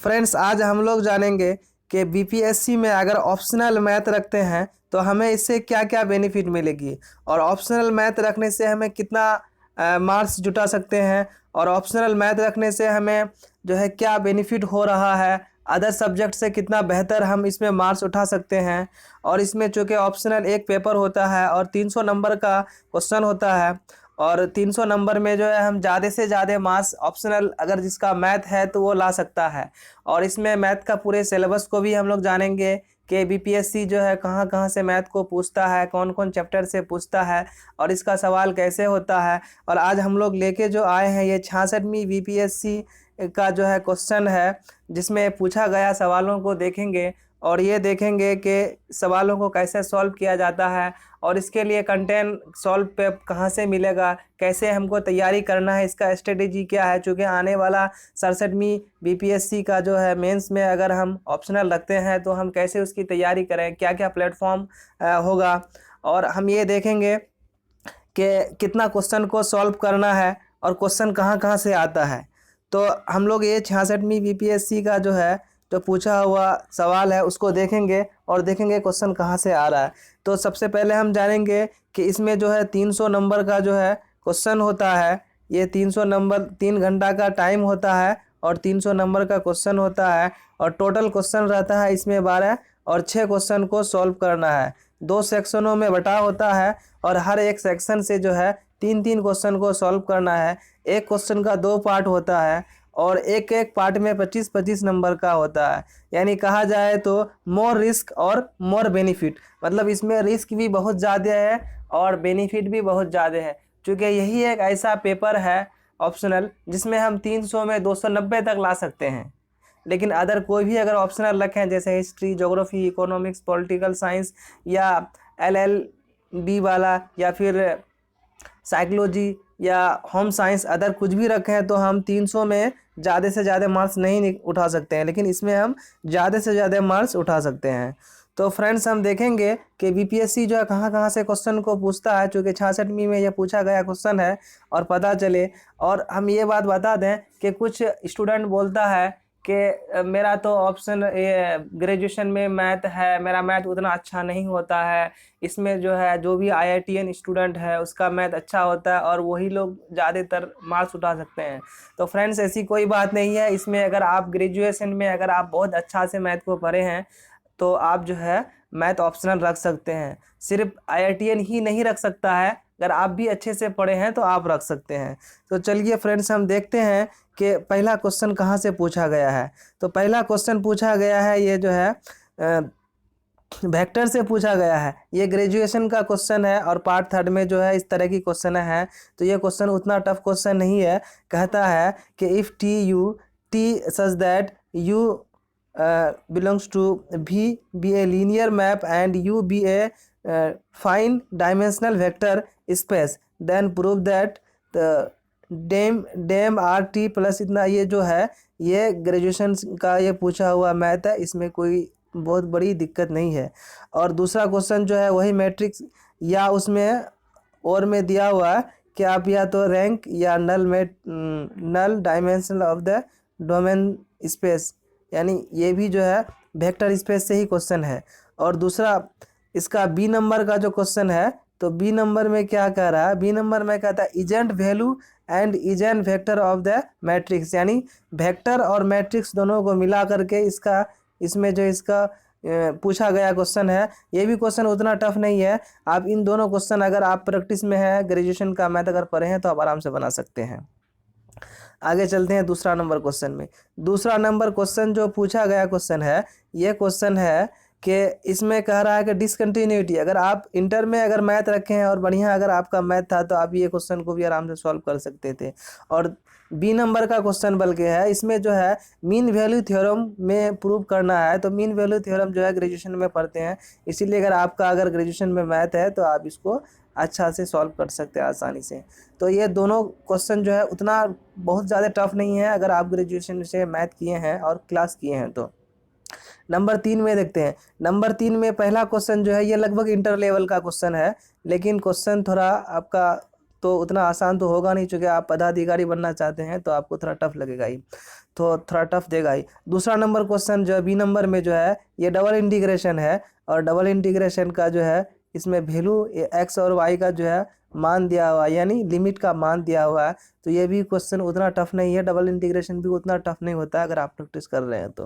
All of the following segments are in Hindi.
फ्रेंड्स, आज हम लोग जानेंगे कि बीपीएससी में अगर ऑप्शनल मैथ रखते हैं तो हमें इससे क्या क्या बेनिफिट मिलेगी और ऑप्शनल मैथ रखने से हमें कितना मार्क्स जुटा सकते हैं और ऑप्शनल मैथ रखने से हमें जो है क्या बेनिफिट हो रहा है, अदर सब्जेक्ट से कितना बेहतर हम इसमें मार्क्स उठा सकते हैं। और इसमें चूँकि ऑप्शनल एक पेपर होता है और 300 नंबर का क्वेश्चन होता है और 300 नंबर में जो है हम ज़्यादा से ज़्यादा मार्क्स ऑप्शनल अगर जिसका मैथ है तो वो ला सकता है। और इसमें मैथ का पूरे सिलेबस को भी हम लोग जानेंगे कि बीपीएससी जो है कहाँ कहाँ से मैथ को पूछता है, कौन कौन चैप्टर से पूछता है और इसका सवाल कैसे होता है। और आज हम लोग लेके जो आए हैं ये 66वीं बीपीएससी का जो है क्वेश्चन है, जिसमें पूछा गया सवालों को देखेंगे और ये देखेंगे कि सवालों को कैसे सॉल्व किया जाता है और इसके लिए कंटेंट सॉल्व पे कहाँ से मिलेगा, कैसे हमको तैयारी करना है, इसका स्ट्रेटेजी क्या है। चूँकि आने वाला 67वीं बीपीएससी का जो है मेंस में अगर हम ऑप्शनल रखते हैं तो हम कैसे उसकी तैयारी करें, क्या क्या प्लेटफॉर्म होगा। और हम ये देखेंगे कि कितना क्वेश्चन को सॉल्व करना है और क्वेश्चन कहाँ कहाँ से आता है। तो हम लोग ये 66वीं बीपीएससी का जो है जो पूछा हुआ सवाल है उसको देखेंगे और देखेंगे क्वेश्चन कहाँ से आ रहा है। तो सबसे पहले हम जानेंगे कि इसमें जो है 300 नंबर का जो है क्वेश्चन होता है। ये 300 नंबर 3 घंटा का टाइम होता है और 300 नंबर का क्वेश्चन होता है और टोटल क्वेश्चन रहता है इसमें 12 और 6 क्वेश्चन को सॉल्व करना है। 2 सेक्शनों में बटा होता है और हर एक सेक्शन से जो है 3-3 क्वेश्चन को सॉल्व करना है। एक क्वेश्चन का 2 पार्ट होता है और एक एक पार्ट में 25-25 नंबर का होता है। यानी कहा जाए तो मोर रिस्क और मोर बेनिफिट, मतलब इसमें रिस्क भी बहुत ज़्यादा है और बेनिफिट भी बहुत ज़्यादा है। क्योंकि यही एक ऐसा पेपर है ऑप्शनल जिसमें हम 300 में 290 तक ला सकते हैं। लेकिन अदर कोई भी अगर ऑप्शनल रखें जैसे history, geography, economics, political science या एलएलबी वाला या फिर साइकोलॉजी या होम साइंस, अदर कुछ भी रखें तो हम 300 में ज़्यादा से ज़्यादा मार्क्स नहीं उठा सकते हैं, लेकिन इसमें हम ज़्यादा से ज़्यादा मार्क्स उठा सकते हैं। तो फ्रेंड्स, हम देखेंगे कि बीपीएससी जो है कहाँ कहाँ से क्वेश्चन को पूछता है। चूँकि 66वीं में यह पूछा गया क्वेश्चन है और पता चले। और हम ये बात बता दें कि कुछ स्टूडेंट बोलता है कि मेरा तो ऑप्शन ये ग्रेजुएशन में मैथ है, मेरा मैथ उतना अच्छा नहीं होता है। इसमें जो है जो भी आईआईटीएन स्टूडेंट है उसका मैथ अच्छा होता है और वही लोग ज़्यादातर मार्क्स उठा सकते हैं। तो फ्रेंड्स, ऐसी कोई बात नहीं है। इसमें अगर आप ग्रेजुएशन में अगर आप बहुत अच्छा से मैथ को पढ़े हैं तो आप जो है मैथ ऑप्शनल रख सकते हैं। सिर्फ आईआईटीएन ही नहीं रख सकता है, अगर आप भी अच्छे से पढ़े हैं तो आप रख सकते हैं। तो चलिए फ्रेंड्स, हम देखते हैं कि पहला क्वेश्चन कहाँ से पूछा गया है। तो पहला क्वेश्चन पूछा गया है ये जो है वेक्टर से पूछा गया है। ये ग्रेजुएशन का क्वेश्चन है और पार्ट 3 में जो है इस तरह की क्वेश्चन है। तो ये क्वेश्चन उतना टफ क्वेश्चन नहीं है। कहता है कि if T such that you belongs to V be a linear map and U be a fine dimensional vector space, then prove that the डेम आर टी प्लस इतना। ये जो है ये ग्रेजुएशन का ये पूछा हुआ मैथ है, इसमें कोई बहुत बड़ी दिक्कत नहीं है। और दूसरा क्वेश्चन जो है वही मैट्रिक्स या उसमें और में दिया हुआ है कि आप या तो रैंक या null dimension of the domain space, यानी ये भी जो है वेक्टर स्पेस से ही क्वेश्चन है। और दूसरा इसका बी नंबर का जो क्वेश्चन है, तो बी नंबर में क्या कह रहा है, बी नंबर में कहता है isn't value and isn't vector of the matrix, यानी वेक्टर और मैट्रिक्स दोनों को मिला करके इसका इसमें जो इसका पूछा गया क्वेश्चन है। ये भी क्वेश्चन उतना टफ नहीं है। आप इन दोनों क्वेश्चन अगर आप प्रैक्टिस में है, ग्रेजुएशन का मैथ अगर पढ़े हैं तो आप आराम से बना सकते हैं। आगे चलते हैं दूसरा नंबर क्वेश्चन में। दूसरा नंबर क्वेश्चन जो पूछा गया क्वेश्चन है, ये क्वेश्चन है कि इसमें कह रहा है कि डिसकंटिन्यूटी, अगर आप इंटर में अगर मैथ रखे हैं और बढ़िया अगर आपका मैथ था तो आप ये क्वेश्चन को भी आराम से सॉल्व कर सकते थे। और बी नंबर का क्वेश्चन बल्कि है इसमें जो है मीन वैल्यू थ्योरम में प्रूव करना है। तो मीन वैल्यू थ्योरम जो है ग्रेजुएशन में पढ़ते हैं, इसीलिए अगर आपका अगर ग्रेजुएशन में मैथ है तो आप इसको अच्छा से सॉल्व कर सकते हैं आसानी से। तो ये दोनों क्वेश्चन जो है उतना बहुत ज़्यादा टफ नहीं है अगर आप ग्रेजुएशन से मैथ किए हैं और क्लास किए हैं तो। नंबर 3 में देखते हैं। नंबर 3 में पहला क्वेश्चन जो है ये लगभग इंटर लेवल का क्वेश्चन है, लेकिन क्वेश्चन थोड़ा आपका तो उतना आसान तो होगा नहीं, चूँकि आप पदाधिकारी बनना चाहते हैं तो आपको थोड़ा टफ लगेगा ही, तो थोड़ा टफ देगा ही। दूसरा नंबर क्वेश्चन जो है बी नंबर में जो है ये डबल इंटीग्रेशन है, और डबल इंटीग्रेशन का जो है इसमें वैल्यू एक्स और वाई का जो है मान दिया हुआ है, यानी लिमिट का मान दिया हुआ है। तो ये भी क्वेश्चन उतना टफ नहीं है, डबल इंटीग्रेशन भी उतना टफ नहीं होता है अगर आप प्रैक्टिस कर रहे हैं तो।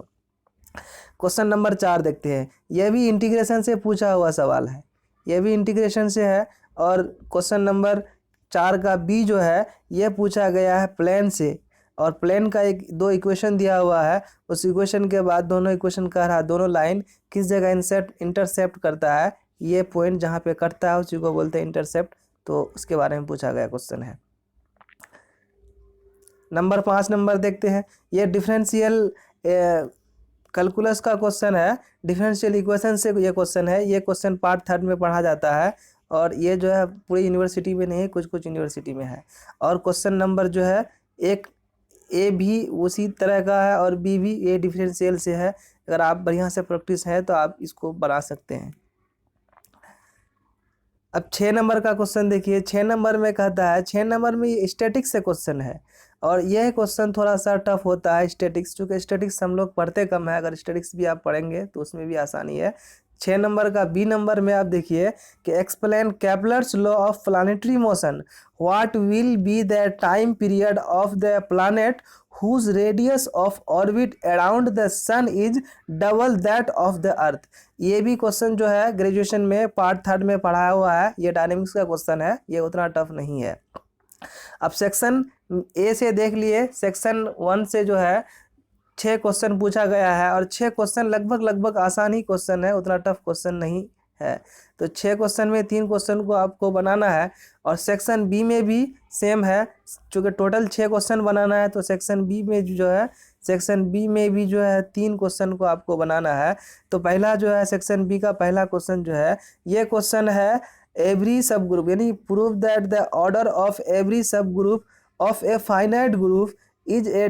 क्वेश्चन नंबर 4 देखते हैं, यह भी इंटीग्रेशन से पूछा हुआ सवाल है, यह भी इंटीग्रेशन से है। और क्वेश्चन नंबर 4 का बी जो है यह पूछा गया है प्लेन से, और प्लेन का दो इक्वेशन दिया हुआ है, उस इक्वेशन के बाद दोनों इक्वेशन कह रहा है दोनों लाइन किस जगह इंटरसेप्ट करता है, ये पॉइंट जहाँ पे कटता है उसी को बोलते हैं इंटरसेप्ट, तो उसके बारे में पूछा गया क्वेश्चन है। नंबर 5 नंबर देखते हैं, ये डिफरेंशियल कैलकुलस का क्वेश्चन है, डिफरेंशियल इक्वेशन से ये क्वेश्चन है। ये क्वेश्चन पार्ट 3 में पढ़ा जाता है, और ये जो है पूरी यूनिवर्सिटी में नहीं, कुछ कुछ यूनिवर्सिटी में है। और क्वेश्चन नंबर जो है एक ए भी उसी तरह का है और बी भी ये डिफरेंशियल से है। अगर आप बढ़िया से प्रैक्टिस है तो आप इसको बना सकते हैं। अब 6 नंबर का क्वेश्चन देखिए, 6 नंबर में कहता है, 6 नंबर में ये स्टैटिक्स से क्वेश्चन है, और यह क्वेश्चन थोड़ा सा टफ होता है स्टैटिक्स, क्योंकि स्टैटिक्स हम लोग पढ़ते कम है, अगर स्टैटिक्स भी आप पढ़ेंगे तो उसमें भी आसानी है। 6 नंबर का बी नंबर में आप देखिए कि explain Kepler's law of planetary motion, what will be the time period of the planet whose radius of orbit around the sun is double that of the earth। ये भी क्वेश्चन जो है ग्रेजुएशन में पार्ट 3 में पढ़ाया हुआ है, ये डायनेमिक्स का क्वेश्चन है, ये उतना टफ नहीं है। अब सेक्शन ए से देख लिए, सेक्शन 1 से जो है 6 क्वेश्चन पूछा गया है, और 6 क्वेश्चन लगभग आसान ही क्वेश्चन है, उतना टफ क्वेश्चन नहीं है। तो 6 क्वेश्चन में 3 क्वेश्चन को आपको बनाना है, और सेक्शन बी में भी सेम है, चूँकि टोटल 6 क्वेश्चन बनाना है, तो सेक्शन बी में जो है सेक्शन बी में भी जो है 3 क्वेश्चन को आपको बनाना है। तो पहला जो है सेक्शन बी का पहला क्वेश्चन जो है ये क्वेश्चन है एवरी सब ग्रुप, यानी prove that the order of every subgroup of a finite group is a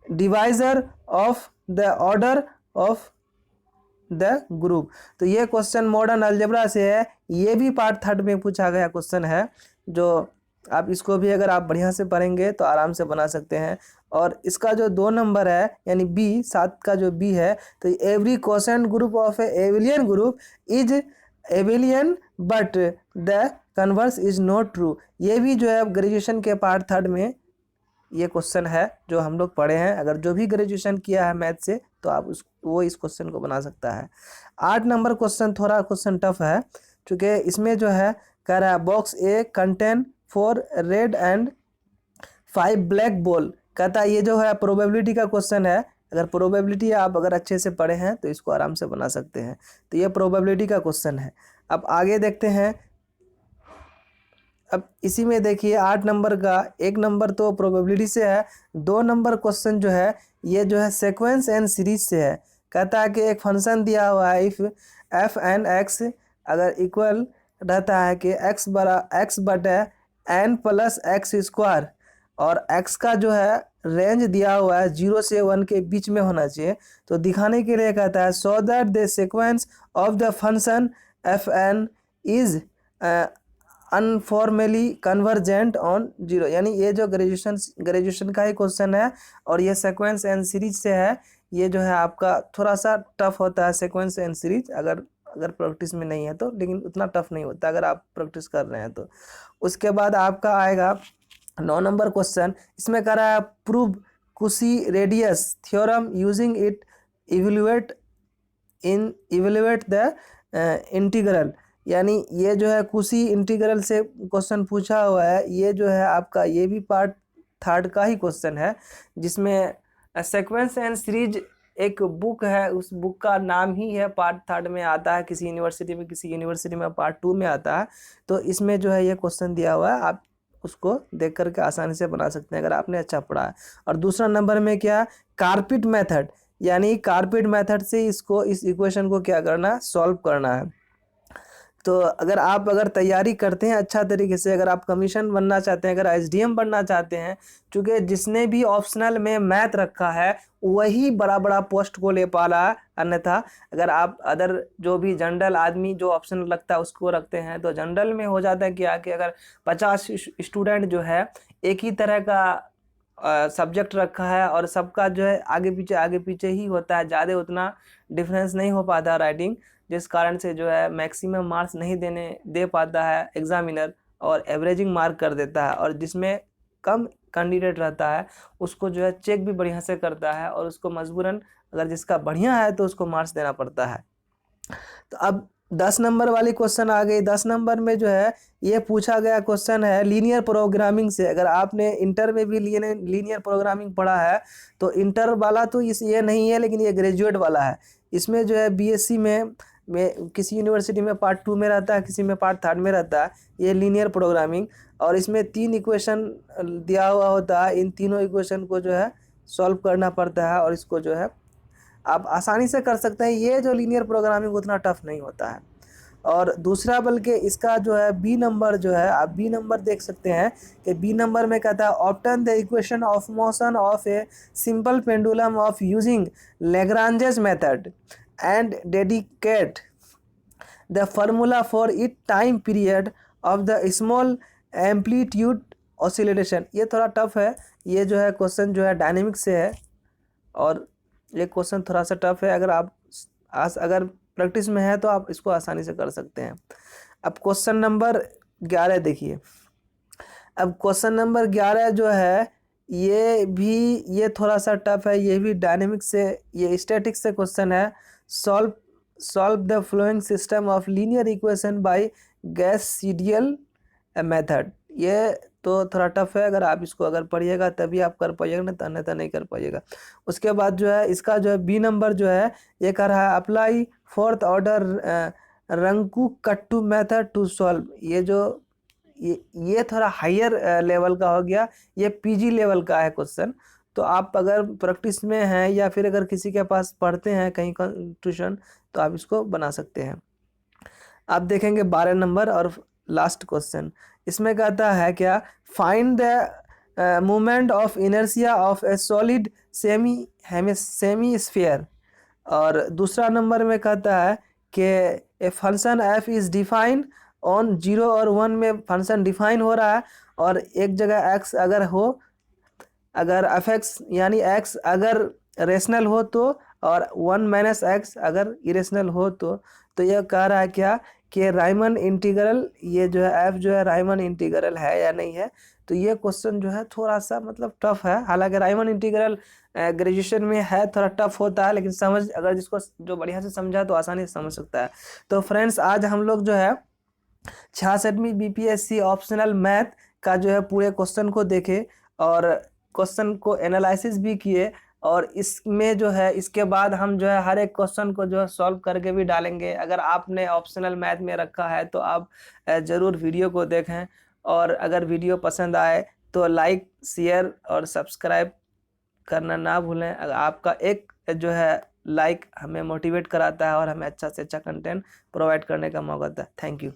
divisor of the order of the group. तो ये क्वेश्चन मॉडर्न अलजेब्रा से है, ये भी पार्ट 3 में पूछा गया क्वेश्चन है, जो आप इसको भी अगर आप बढ़िया से पढ़ेंगे तो आराम से बना सकते हैं। और इसका जो 2 नंबर है यानी बी 7 का जो बी है, तो every question group of A abelian group is एबिलियन but the converse is not true. ये भी जो है ग्रेजुएशन के पार्ट 3 में ये क्वेश्चन है जो हम लोग पढ़े हैं। अगर जो भी ग्रेजुएशन किया है मैथ से तो आप वो इस क्वेश्चन को बना सकता है। 8 नंबर क्वेश्चन थोड़ा क्वेश्चन टफ है, क्योंकि इसमें जो है कह रहा है box A contain 4 red and 5 black ball. कहता है ये जो है प्रोबेबिलिटी का क्वेश्चन है, अगर प्रोबेबिलिटी आप अगर अच्छे से पढ़े हैं तो इसको आराम से बना सकते हैं। तो ये प्रोबेबिलिटी का क्वेश्चन है। अब आगे देखते हैं, अब इसी में देखिए 8 नंबर का 1 नंबर तो प्रोबेबिलिटी से है, 2 नंबर क्वेश्चन जो है ये जो है सीक्वेंस एंड सीरीज से है। कहता है कि एक फंक्शन दिया हुआ है इफ़ एफ एन एक्स अगर इक्वल रहता है कि एक्स बटे एन प्लस एक्स स्क्वायर, और एक्स का जो है रेंज दिया हुआ है 0 से 1 के बीच में होना चाहिए। तो दिखाने के लिए कहता है so that the sequence of the function f n is uniformly convergent on 0। यानी ये जो ग्रेजुएशन का ही क्वेश्चन है, और ये सीक्वेंस एंड सीरीज से है। ये जो है आपका थोड़ा सा टफ होता है सीक्वेंस एंड सीरीज, अगर प्रैक्टिस में नहीं है तो, लेकिन उतना टफ नहीं होता अगर आप प्रैक्टिस कर रहे हैं तो। उसके बाद आपका आएगा 9 नंबर क्वेश्चन, इसमें कह रहा है प्रूव कुशी radius theorem using it evaluate the integral. यानी ये जो है कुशी इंटीग्रल से क्वेश्चन पूछा हुआ है। ये जो है आपका ये भी पार्ट 3 का ही क्वेश्चन है, जिसमें सीक्वेंस एंड सीरीज एक बुक है, उस बुक का नाम ही है पार्ट 3 में आता है, किसी यूनिवर्सिटी में पार्ट 2 में आता है। तो इसमें जो है ये क्वेश्चन दिया हुआ है, आप उसको देख करके आसानी से बना सकते हैं अगर आपने अच्छा पढ़ा है। और दूसरा नंबर में क्या, कार्पेट मेथड, यानी कार्पेट मेथड से इस इक्वेशन को क्या करना, सॉल्व करना है। तो अगर तैयारी करते हैं अच्छा तरीके से, अगर आप कमीशन बनना चाहते हैं, अगर एसडीएम बनना चाहते हैं, क्योंकि जिसने भी ऑप्शनल में मैथ रखा है वही बड़ा बड़ा पोस्ट को ले पा रहा है, अन्यथा अगर आप अदर जो भी जनरल आदमी जो ऑप्शनल लगता है उसको रखते हैं तो जनरल में हो जाता है क्या कि अगर 50 स्टूडेंट जो है एक ही तरह का सब्जेक्ट रखा है और सबका जो है आगे पीछे ही होता है, ज़्यादा उतना डिफरेंस नहीं हो पाता राइटिंग, जिस कारण से जो है मैक्सिमम मार्क्स नहीं दे पाता है एग्जामिनर और एवरेजिंग मार्क कर देता है, और जिसमें कम कैंडिडेट रहता है उसको जो है चेक भी बढ़िया से करता है और उसको मजबूरन अगर जिसका बढ़िया है तो उसको मार्क्स देना पड़ता है। तो अब 10 नंबर वाली क्वेश्चन आ गई। 10 नंबर में जो है ये पूछा गया क्वेश्चन है लीनियर प्रोग्रामिंग से। अगर आपने इंटर में भी लीनियर प्रोग्रामिंग पढ़ा है तो इंटर वाला तो ये नहीं है, लेकिन ये ग्रेजुएट वाला है। इसमें जो है बीएससी में किसी यूनिवर्सिटी में पार्ट 2 में रहता है, किसी में पार्ट 3 में रहता है ये लीनियर प्रोग्रामिंग, और इसमें 3 इक्वेशन दिया हुआ होता है। इन तीनों इक्वेशन को जो है सॉल्व करना पड़ता है और इसको जो है आप आसानी से कर सकते हैं। ये जो लीनियर प्रोग्रामिंग उतना टफ नहीं होता है। और दूसरा बल्कि इसका जो है बी नंबर जो है, आप बी नंबर देख सकते हैं कि बी नंबर में कहता है obtain the equation of motion of a simple pendulum of using Lagrange's method and dedicate the formula for it time period of the small amplitude oscillation. ये थोड़ा टफ है, ये जो है क्वेश्चन जो है डायनेमिक से है और ये क्वेश्चन थोड़ा सा टफ है। अगर प्रैक्टिस में है तो आप इसको आसानी से कर सकते हैं। अब क्वेश्चन नंबर 11 देखिए। अब क्वेश्चन नंबर 11 जो है ये थोड़ा सा टफ है, ये भी डायनेमिक से, ये स्टैटिक से क्वेश्चन है। Solve the following system of linear equation by Gauss Seidel method. ये तो थोड़ा टफ है, अगर आप इसको पढ़िएगा तभी आप कर पाइएगा, नहीं अन्यथा नहीं कर पाइएगा। उसके बाद जो है इसका जो है बी नंबर जो है ये कह रहा है apply fourth order Runge Kutta method to solve. ये थोड़ा हायर लेवल का हो गया, ये पीजी लेवल का है क्वेश्चन। तो आप अगर प्रैक्टिस में हैं या फिर अगर किसी के पास पढ़ते हैं कहीं का ट्यूशन तो आप इसको बना सकते हैं। आप देखेंगे 12 नंबर और लास्ट क्वेश्चन। इसमें कहता है क्या, find the moment of inertia of A solid semi sphere. और दूसरा नंबर में कहता है कि a function F is defined on 0 और 1 में फंक्शन डिफाइन हो रहा है, और एक जगह एक्स अगर एफ एक्स यानी एक्स अगर रेशनल हो तो, और 1 - एक्स अगर इरेशनल हो तो यह कह रहा है क्या कि राइमन इंटीग्रल, ये जो है एफ जो है राइमन इंटीग्रल है या नहीं है। तो ये क्वेश्चन जो है थोड़ा सा मतलब टफ है, हालांकि राइमन इंटीग्रल ग्रेजुएशन में है, थोड़ा टफ होता है, लेकिन अगर जिसको जो बढ़िया से समझा तो आसानी से समझ सकता है। तो फ्रेंड्स आज हम लोग जो है 66वीं बीपीएससी ऑप्शनल मैथ का जो है पूरे क्वेश्चन को देखे और क्वेश्चन को एनालिसिस भी किए, और इसमें जो है इसके बाद हम जो है हर एक क्वेश्चन को जो है सॉल्व करके भी डालेंगे। अगर आपने ऑप्शनल मैथ में रखा है तो आप ज़रूर वीडियो को देखें, और अगर वीडियो पसंद आए तो लाइक शेयर और सब्सक्राइब करना ना भूलें। अगर आपका एक जो है लाइक हमें मोटिवेट कराता है और हमें अच्छा से अच्छा कंटेंट प्रोवाइड करने का मौका देता है। Thank you.